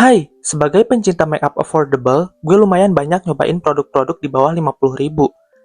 Hai, sebagai pencinta makeup affordable, gue lumayan banyak nyobain produk-produk di bawah 50.000.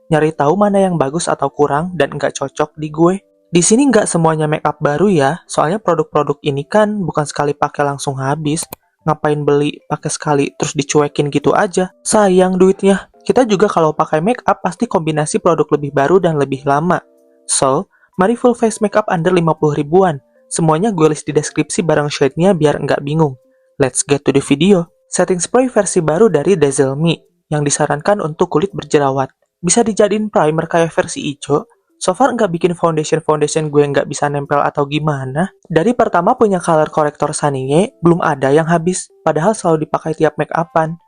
Nyari tahu mana yang bagus atau kurang dan nggak cocok di gue. Di sini nggak semuanya makeup baru ya, soalnya produk-produk ini kan bukan sekali pakai langsung habis. Ngapain beli pakai sekali terus dicuekin gitu aja? Sayang duitnya. Kita juga kalau pakai makeup pasti kombinasi produk lebih baru dan lebih lama. So, mari full face makeup under 50 ribuan. Semuanya gue list di deskripsi bareng shade-nya biar nggak bingung. Let's get to the video. Setting spray versi baru dari Dazzle Me yang disarankan untuk kulit berjerawat. Bisa dijadiin primer kayak versi hijau. So far nggak bikin foundation gue nggak bisa nempel atau gimana. Dari pertama punya color corrector Sunny, belum ada yang habis. Padahal selalu dipakai tiap make upan.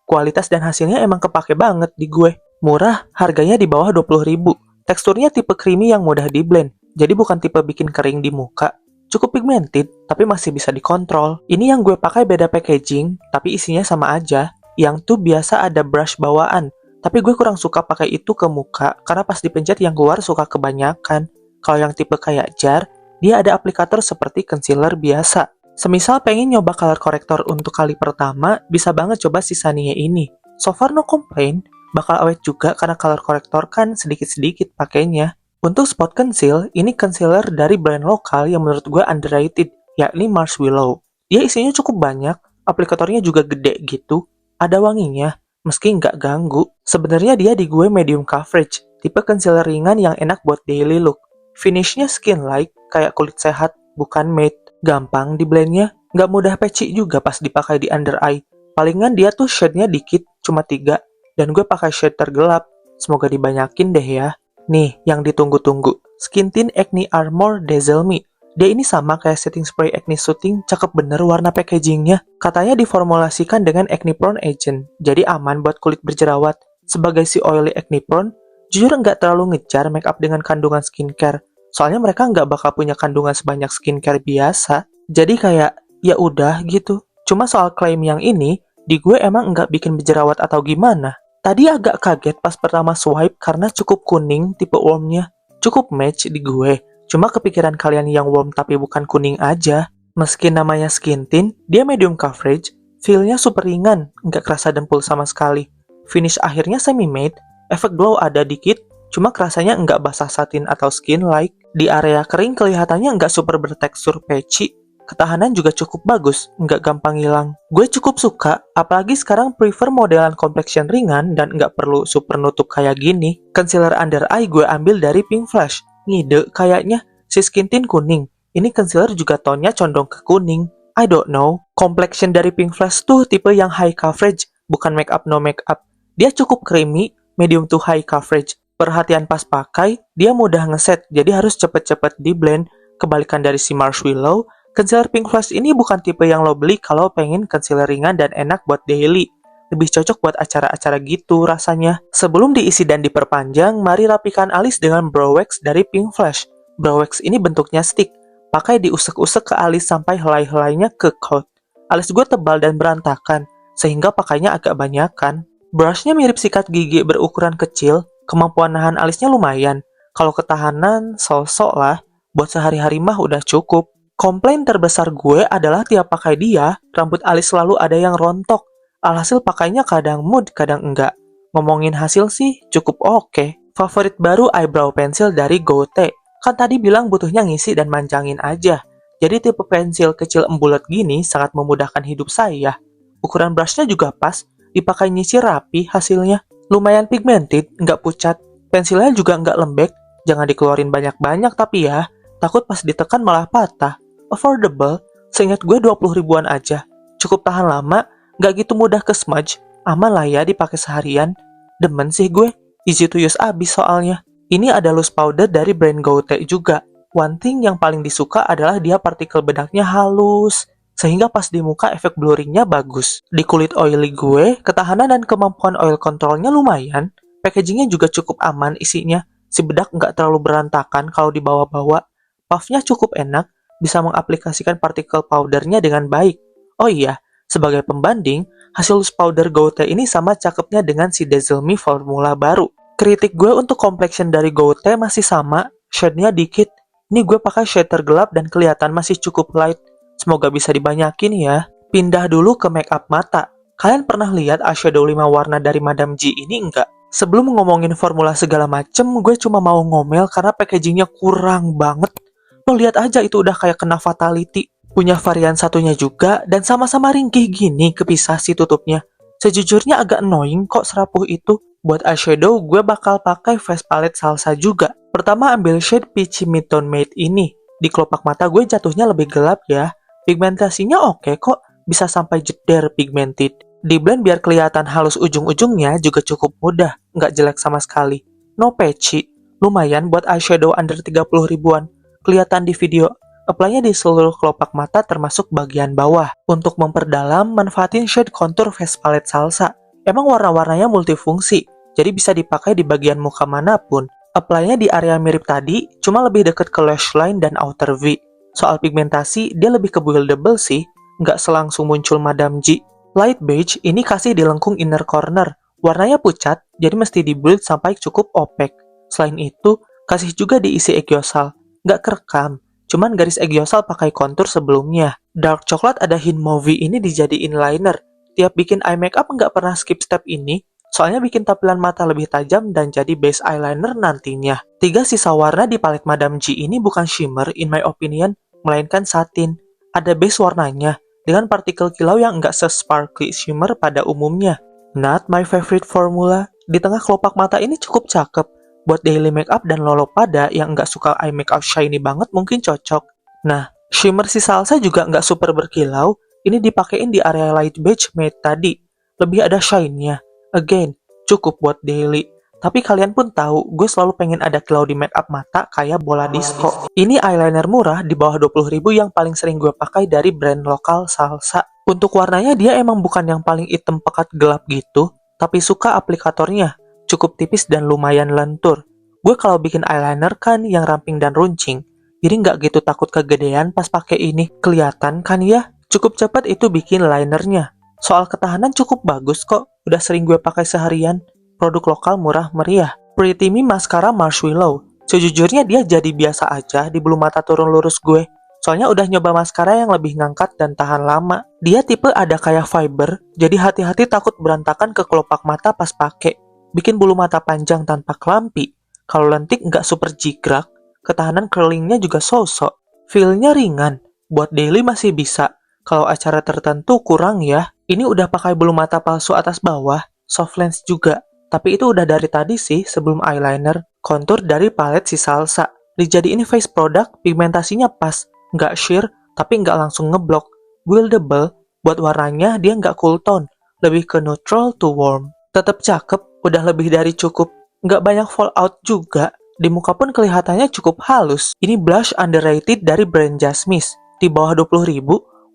Kualitas dan hasilnya emang kepake banget di gue. Murah, harganya di bawah 20.000. Teksturnya tipe creamy yang mudah di blend. Jadi bukan tipe bikin kering di muka. Cukup pigmented, tapi masih bisa dikontrol. Ini yang gue pakai beda packaging, tapi isinya sama aja. Yang tuh biasa ada brush bawaan, tapi gue kurang suka pakai itu ke muka, karena pas dipencet yang keluar suka kebanyakan. Kalau yang tipe kayak jar, dia ada aplikator seperti concealer biasa. Semisal pengen nyoba color corrector untuk kali pertama, bisa banget coba si Sunny ini. So far no complain, bakal awet juga karena color corrector kan sedikit-sedikit pakainya. Untuk spot conceal, ini concealer dari brand lokal yang menurut gue underrated, yakni Marshmallow. Dia isinya cukup banyak, aplikatornya juga gede gitu, ada wanginya, meski nggak ganggu. Sebenarnya dia di gue medium coverage, tipe concealer ringan yang enak buat daily look. Finishnya skin-like, kayak kulit sehat, bukan matte. Gampang di blendnya, nggak mudah patchy juga pas dipakai di under eye. Palingan dia tuh shade-nya dikit, cuma 3, dan gue pakai shade tergelap. Semoga dibanyakin deh ya. Nih, yang ditunggu-tunggu. Skin Tint Acne Armor Dazzle Me. Dia ini sama kayak setting spray acne soothing, cakep bener warna packagingnya. Katanya diformulasikan dengan acne prone agent, jadi aman buat kulit berjerawat. Sebagai si oily acne prone, jujur nggak terlalu ngejar makeup dengan kandungan skincare. Soalnya mereka nggak bakal punya kandungan sebanyak skincare biasa. Jadi kayak, ya udah gitu. Cuma soal klaim yang ini, di gue emang nggak bikin berjerawat atau gimana. Tadi agak kaget pas pertama swipe karena cukup kuning tipe warmnya. Cukup match di gue. Cuma kepikiran kalian yang warm tapi bukan kuning aja. Meski namanya skin tint, dia medium coverage, feel-nya super ringan, nggak kerasa dempul sama sekali. Finish akhirnya semi-matte, efek glow ada dikit, cuma kerasanya nggak basah satin atau skin-like. Di area kering kelihatannya nggak super bertekstur patchy. Ketahanan juga cukup bagus, nggak gampang hilang. Gue cukup suka, apalagi sekarang prefer modelan complexion ringan dan nggak perlu super nutup kayak gini. Concealer under eye gue ambil dari Pink Flash. Ngide kayaknya, si skin tint kuning. Ini concealer juga tonnya condong ke kuning. I don't know. Complexion dari Pink Flash tuh tipe yang high coverage, bukan makeup no makeup. Dia cukup creamy, medium to high coverage. Perhatian pas pakai, dia mudah ngeset, jadi harus cepet-cepet di blend. Kebalikan dari si Marshmallow, concealer Pink Flash ini bukan tipe yang lo beli kalau pengen concealer ringan dan enak buat daily. Lebih cocok buat acara-acara gitu rasanya. Sebelum diisi dan diperpanjang, mari rapikan alis dengan brow wax dari Pink Flash. Brow wax ini bentuknya stick. Pakai diusek-usek ke alis sampai helai-helainya ke coat. Alis gue tebal dan berantakan, sehingga pakainya agak banyakan. Brushnya mirip sikat gigi berukuran kecil, kemampuan nahan alisnya lumayan. Kalau ketahanan, so-so lah. Buat sehari-hari mah udah cukup. Komplain terbesar gue adalah tiap pakai dia, rambut alis selalu ada yang rontok. Alhasil pakainya kadang mood, kadang enggak. Ngomongin hasil sih cukup oke. Favorit baru eyebrow pencil dari Gote. Kan tadi bilang butuhnya ngisi dan manjangin aja. Jadi tipe pensil kecil embulat gini sangat memudahkan hidup saya. Ukuran brushnya juga pas, dipakai nyisir rapi hasilnya. Lumayan pigmented, nggak pucat. Pensilnya juga nggak lembek. Jangan dikeluarin banyak-banyak tapi ya, takut pas ditekan malah patah. Affordable, seingat gue 20 ribuan aja. Cukup tahan lama, nggak gitu mudah ke smudge, aman lah ya dipakai seharian. Demen sih gue, easy to use abis soalnya. Ini ada loose powder dari brand Gote juga. One thing yang paling disuka adalah dia partikel bedaknya halus, sehingga pas di muka efek blurringnya bagus. Di kulit oily gue, ketahanan dan kemampuan oil controlnya lumayan. Packagingnya juga cukup aman isinya. Si bedak nggak terlalu berantakan kalau dibawa-bawa. Puffnya cukup enak, bisa mengaplikasikan partikel powdernya dengan baik. Oh iya, sebagai pembanding, hasil loose powder Gote ini sama cakepnya dengan si Dazzle Me formula baru. Kritik gue untuk complexion dari Gote masih sama, shade-nya dikit. Ini gue pakai shade tergelap dan kelihatan masih cukup light. Semoga bisa dibanyakin ya. Pindah dulu ke makeup mata. Kalian pernah lihat eyeshadow 5 warna dari Madame G ini enggak? Sebelum ngomongin formula segala macem, gue cuma mau ngomel karena packagingnya kurang banget. Lo lihat aja itu udah kayak kena fatality. Punya varian satunya juga, dan sama-sama ringkih gini kepisah si tutupnya. Sejujurnya agak annoying kok serapuh itu. Buat eyeshadow, gue bakal pakai face palette salsa juga. Pertama ambil shade Peachy Midtone Matte ini. Di kelopak mata gue jatuhnya lebih gelap ya. Pigmentasinya oke kok, bisa sampai jeder pigmented. Di blend biar kelihatan halus ujung-ujungnya juga cukup mudah, nggak jelek sama sekali. No patchy, lumayan buat eyeshadow under 30 ribuan. Kelihatan di video, apply-nya di seluruh kelopak mata termasuk bagian bawah. Untuk memperdalam, manfaatin shade contour face palette salsa. Emang warna-warnanya multifungsi, jadi bisa dipakai di bagian muka manapun. Apply-nya di area mirip tadi, cuma lebih dekat ke lash line dan outer V. Soal pigmentasi, dia lebih ke buildable sih, nggak selangsung muncul Madame G. Light beige ini kasih di lengkung inner corner. Warnanya pucat, jadi mesti di-build sampai cukup opaque. Selain itu, kasih juga diisi eggyosal. Nggak kerekam, cuman garis eggyosal pakai kontur sebelumnya. Dark coklat ada hint mauve ini dijadiin liner. Tiap bikin eye makeup nggak pernah skip step ini, soalnya bikin tampilan mata lebih tajam dan jadi base eyeliner nantinya. 3 sisa warna di palet Madame G ini bukan shimmer in my opinion, melainkan satin. Ada base warnanya, dengan partikel kilau yang nggak se-sparkly shimmer pada umumnya. Not my favorite formula. Di tengah kelopak mata ini cukup cakep. Buat daily makeup dan lolo pada yang nggak suka eye makeup shiny banget mungkin cocok. Nah, shimmer si salsa juga nggak super berkilau. Ini dipakein di area light beige matte tadi. Lebih ada shine-nya. Again, cukup buat daily. Tapi kalian pun tahu, gue selalu pengen ada kilau di makeup mata kayak bola disco. Ini eyeliner murah di bawah 20.000 yang paling sering gue pakai dari brand lokal salsa. Untuk warnanya dia emang bukan yang paling hitam pekat gelap gitu, tapi suka aplikatornya. Cukup tipis dan lumayan lentur. Gue kalau bikin eyeliner kan yang ramping dan runcing, jadi nggak gitu takut kegedean pas pakai ini. Kelihatan kan ya? Cukup cepat itu bikin linernya. Soal ketahanan cukup bagus kok, udah sering gue pakai seharian. Produk lokal murah meriah. Pretty Me Mascara Marshmallow. Sejujurnya dia jadi biasa aja di bulu mata turun lurus gue. Soalnya udah nyoba maskara yang lebih ngangkat dan tahan lama. Dia tipe ada kayak fiber, jadi hati-hati takut berantakan ke kelopak mata pas pakai. Bikin bulu mata panjang tanpa kelampi. Kalau lentik nggak super jigrak, ketahanan curlingnya juga sosok. Feel-nya ringan, buat daily masih bisa. Kalau acara tertentu kurang ya. Ini udah pakai bulu mata palsu atas bawah, soft lens juga. Tapi itu udah dari tadi sih sebelum eyeliner. Kontur dari palet si salsa. Dijadiin face product, pigmentasinya pas. Nggak sheer, tapi nggak langsung ngeblok. Buildable, buat warnanya dia nggak cool tone. Lebih ke neutral to warm. Tetap cakep, udah lebih dari cukup. Nggak banyak fallout juga. Di muka pun kelihatannya cukup halus. Ini blush underrated dari brand Jasmine. Di bawah 20.000,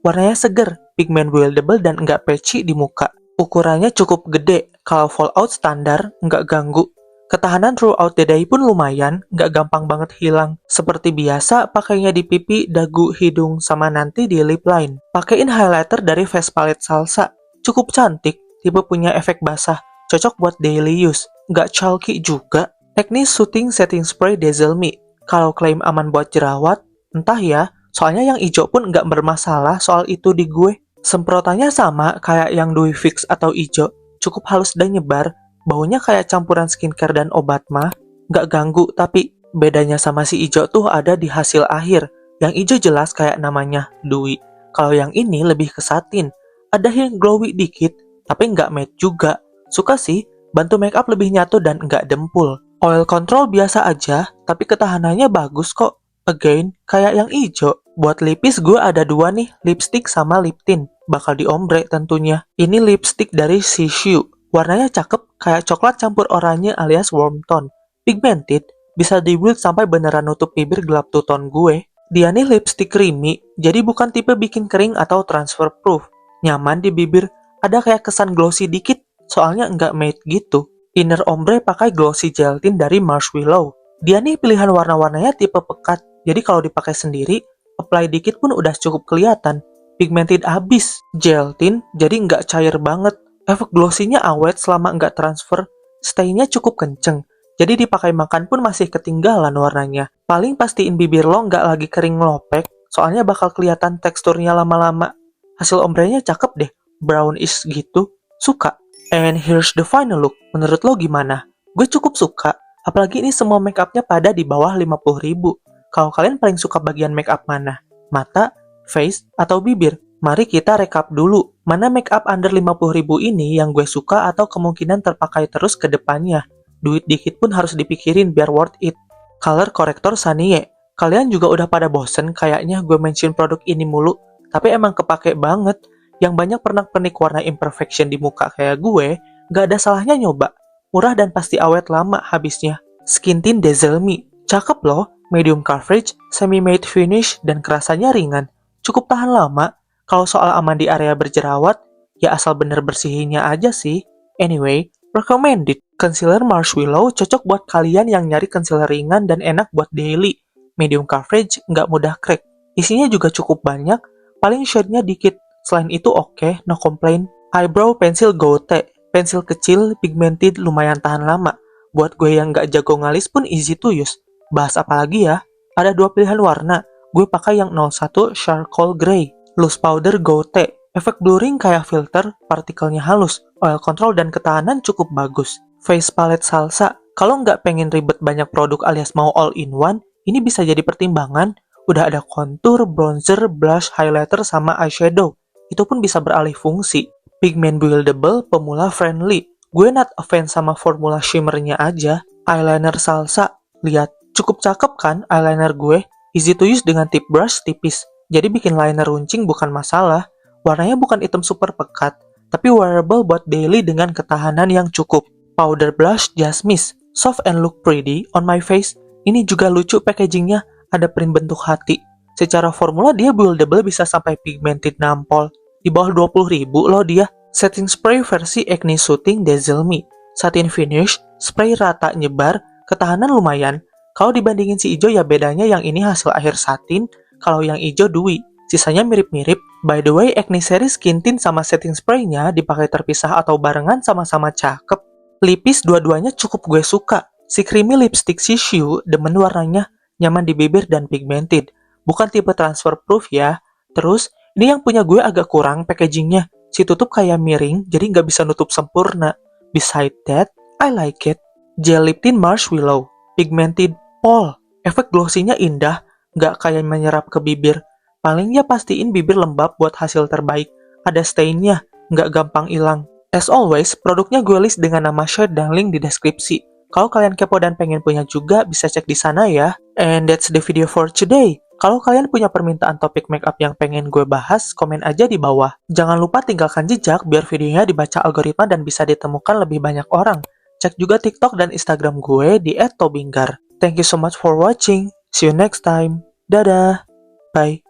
warnanya seger, pigment buildable dan nggak patchy di muka. Ukurannya cukup gede, kalau fallout standar, nggak ganggu. Ketahanan throughout the day pun lumayan, nggak gampang banget hilang. Seperti biasa, pakainya di pipi, dagu, hidung, sama nanti di lip line. Pakein highlighter dari face palette salsa. Cukup cantik, tipe punya efek basah. Cocok buat daily use, nggak chalky juga. Teknis Soothing Setting Spray Dazzle Me. Kalau klaim aman buat jerawat, entah ya, soalnya yang hijau pun nggak bermasalah soal itu di gue. Semprotannya sama kayak yang Dewy Fix atau hijau, cukup halus dan nyebar. Baunya kayak campuran skincare dan obat mah, nggak ganggu, tapi bedanya sama si hijau tuh ada di hasil akhir. Yang hijau jelas kayak namanya, Dewy. Kalau yang ini lebih ke satin, ada yang glowy dikit, tapi nggak matte juga. Suka sih, bantu makeup lebih nyatu dan nggak dempul. Oil control biasa aja, tapi ketahanannya bagus kok. Again, kayak yang hijau. Buat lipis gue ada 2 nih, lipstick sama lip tint. Bakal diombre tentunya. Ini lipstick dari Shishu. Warnanya cakep, kayak coklat campur oranye alias warm tone. Pigmented, bisa di-build sampai beneran nutup bibir gelap two tone gue. Dia nih lipstick creamy, jadi bukan tipe bikin kering atau transfer proof. Nyaman di bibir, ada kayak kesan glossy dikit, soalnya nggak matte gitu. Inner ombre pakai glossy gel tint dari Marshmallow. Dia nih pilihan warna-warnanya tipe pekat, jadi kalau dipakai sendiri, apply dikit pun udah cukup kelihatan. Pigmented abis, gel tint jadi nggak cair banget. Efek glossy-nya awet selama nggak transfer, stay-nya cukup kenceng. Jadi dipakai makan pun masih ketinggalan warnanya. Paling pastiin bibir lo nggak lagi kering ngelopek, soalnya bakal kelihatan teksturnya lama-lama. Hasil ombrenya cakep deh, brownish gitu. Suka. And here's the final look. Menurut lo gimana? Gue cukup suka. Apalagi ini semua make upnya pada di bawah 50.000. Kalau kalian paling suka bagian make up mana? Mata, face, atau bibir? Mari kita rekap dulu. Mana make up under 50.000 ini yang gue suka atau kemungkinan terpakai terus ke depannya. Duit dikit pun harus dipikirin biar worth it. Color corrector Sanie. Kalian juga udah pada bosen kayaknya gue mention produk ini mulu. Tapi emang kepake banget. Yang banyak pernak-pernik warna imperfection di muka kayak gue, gak ada salahnya nyoba. Murah dan pasti awet lama habisnya. Skin Tint Dazzle Me. Cakep loh. Medium coverage, semi-matte finish, dan kerasanya ringan. Cukup tahan lama. Kalau soal aman di area berjerawat, ya asal bener bersihinnya aja sih. Anyway, recommended. Concealer Marshmallow cocok buat kalian yang nyari concealer ringan dan enak buat daily. Medium coverage, nggak mudah crack. Isinya juga cukup banyak, paling shade-nya dikit. Selain itu oke, no complain. Eyebrow Pencil Gote. Pensil kecil, pigmented, lumayan tahan lama. Buat gue yang nggak jago ngalis pun easy to use. Bahas apa lagi ya? Ada 2 pilihan warna. Gue pakai yang 01 Charcoal Grey. Loose Powder Gote. Efek blurring kayak filter, partikelnya halus. Oil control dan ketahanan cukup bagus. Face Palette Salsa. Kalau nggak pengen ribet banyak produk alias mau all-in-one, ini bisa jadi pertimbangan. Udah ada contour, bronzer, blush, highlighter, sama eyeshadow. Itu pun bisa beralih fungsi. Pigment buildable, pemula friendly. Gue not a fan sama formula shimmernya aja. Eyeliner Salsa. Lihat, cukup cakep kan eyeliner gue? Easy to use dengan tip brush tipis. Jadi bikin liner runcing bukan masalah. Warnanya bukan hitam super pekat, tapi wearable buat daily dengan ketahanan yang cukup. Powder blush Just Miss. Soft and look pretty on my face. Ini juga lucu packagingnya. Ada print bentuk hati. Secara formula dia buildable bisa sampai pigmented nampol. Di bawah 20.000 loh dia. Setting spray versi Acne Soothing Dazzle Me. Satin finish, spray rata nyebar, ketahanan lumayan. Kalau dibandingin si ijo ya bedanya yang ini hasil akhir satin, kalau yang ijo dewy. Sisanya mirip-mirip. By the way, Acne series skin tint sama setting spraynya dipakai terpisah atau barengan sama-sama cakep. Lipis dua-duanya cukup gue suka. Si creamy lipstick Shishu demen warnanya, nyaman di bibir dan pigmented. Bukan tipe transfer proof ya. Terus, ini yang punya gue agak kurang packagingnya. Si tutup kayak miring, jadi nggak bisa nutup sempurna. Beside that, I like it. Gel Lip Tint Marshmallow. Pigmented Pol. Efek glossy-nya indah, nggak kayak menyerap ke bibir. Paling ya pastiin bibir lembab buat hasil terbaik. Ada stain-nya, nggak gampang hilang. As always, produknya gue list dengan nama shade dan link di deskripsi. Kalau kalian kepo dan pengen punya juga, bisa cek di sana ya. And that's the video for today. Kalau kalian punya permintaan topik makeup yang pengen gue bahas, komen aja di bawah. Jangan lupa tinggalkan jejak biar videonya dibaca algoritma dan bisa ditemukan lebih banyak orang. Cek juga TikTok dan Instagram gue di @tobinggar. Thank you so much for watching. See you next time. Dadah. Bye.